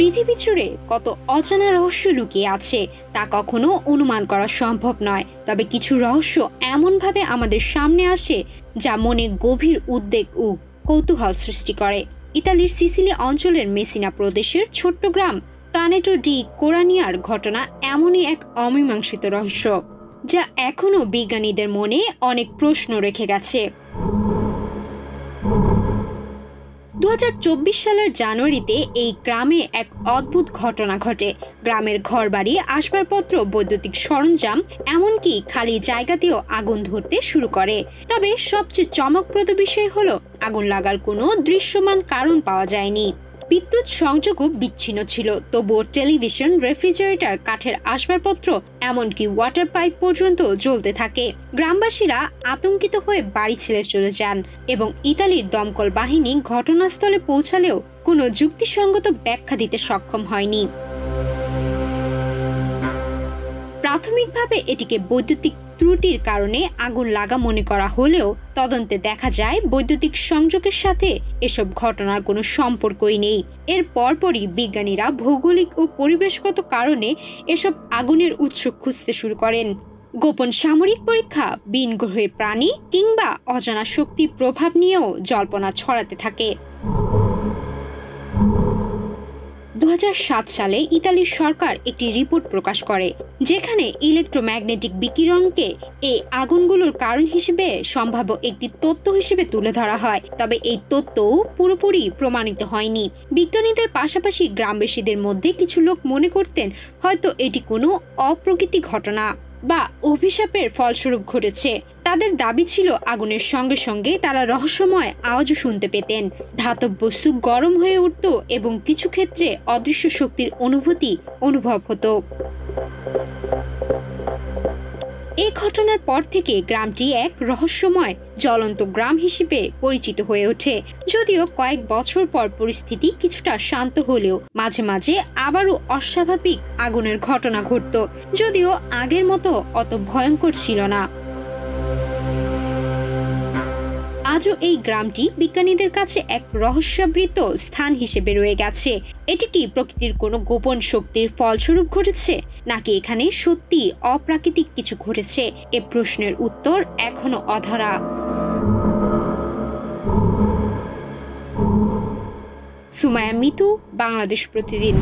পৃথিবী জুড়ে কত অজানা রহস্য লুকিয়ে আছে তা কখনো অনুমান করা সম্ভব নয়। তবে কিছু রহস্য এমনভাবে আমাদের সামনে আসে যা মনে গভীর উদ্বেগ ও কৌতূহল সৃষ্টি করে। ইতালির সিসিলি অঞ্চলের মেসিনা প্রদেশের ছোট্ট গ্রাম কানেটো ডি কোরানিয়ার ঘটনা এমনই এক অমীমাংসিত রহস্য যা এখনো বিজ্ঞানীদের মনে অনেক প্রশ্ন রেখে গেছে। 2024 সালের জানুয়ারিতে এই গ্রামে এক অদ্ভুত ঘটনা ঘটে। গ্রামের ঘরবাড়ি, আসবাবপত্র, বৈদ্যুতিক সরঞ্জাম, এমনকি খালি জায়গাতেও আগুন ধরতে শুরু করে। তবে সবচেয়ে চমকপ্রদ বিষয় হলো আগুন লাগার কোনো দৃশ্যমান কারণ পাওয়া যায়নি। বিদ্যুৎ সংযোগও বিচ্ছিন্ন ছিল, তবুও টেলিভিশন, রেফ্রিজারেটর, কাঠের আসবাবপত্র, এমনকি ওয়াটার পাইপ পর্যন্ত জ্বলতে থাকে। গ্রামবাসীরা আতঙ্কিত হয়ে বাড়ি ছেড়ে চলে যান এবং ইতালির দমকল বাহিনী ঘটনাস্থলে পৌঁছালেও কোনো যুক্তিসঙ্গত ব্যাখ্যা দিতে সক্ষম হয়নি। প্রাথমিকভাবে এটিকে বৈদ্যুতিক ত্রুটির কারণে আগুন লাগা মনে করা হলেও তদন্তে দেখা যায় বৈদ্যুতিক সংযোগের সাথে এসব ঘটনার কোনো সম্পর্কই নেই। এর পরপরই বিজ্ঞানীরা ভৌগোলিক ও পরিবেশগত কারণে এসব আগুনের উৎস খুঁজতে শুরু করেন। গোপন সামরিক পরীক্ষা, ভিন গ্রহের প্রাণী কিংবা অজানা শক্তির প্রভাব নিয়েও জল্পনা ছড়াতে থাকে। 2007 সালে ইতালির সরকার একটি রিপোর্ট প্রকাশ করে যেখানে ইলেকট্রোম্যাগনেটিক বিকিরণকে এই আগুনগুলোর কারণ হিসেবে সম্ভাব্য একটি তথ্য হিসেবে তুলে ধরা হয়। তবে এই তথ্যও পুরোপুরি প্রমাণিত হয়নি। বিজ্ঞানীদের পাশাপাশি গ্রামবাসীদের মধ্যে কিছু লোক মনে করতেন হয়তো এটি কোনো অপ্রকৃতি ঘটনা বা অভিশাপের ফলস্বরূপ ঘটেছে। তাদের দাবি ছিল আগুনের সঙ্গে সঙ্গে তারা রহস্যময় আওয়াজও শুনতে পেতেন, ধাতব বস্তু গরম হয়ে উঠত এবং কিছু ক্ষেত্রে অদৃশ্য শক্তির অনুভূতি অনুভব হতো। এই ঘটনার পর থেকে গ্রামটি এক রহস্যময় জ্বলন্ত গ্রাম হিসেবে পরিচিত হয়ে ওঠে। যদিও কয়েক বছর পর পরিস্থিতি কিছুটা শান্ত হলেও মাঝে মাঝে আবারও অস্বাভাবিক আগুনের ঘটনা ঘটত, যদিও আগের মতো অত ভয়ঙ্কর ছিল না। আজও এই গ্রামটি বিজ্ঞানীদের কাছে এক রহস্যাবৃত স্থান হিসেবে রয়ে গেছে। এটি কি প্রকৃতির কোনো গোপন শক্তির ফলস্বরূপ ঘটেছে, নাকি এখানে সত্যি অপ্রাকৃতিক কিছু ঘটেছে? এ প্রশ্নের উত্তর এখনো অধরা। সুমাইয়া মিতু, বাংলাদেশ প্রতিদিন।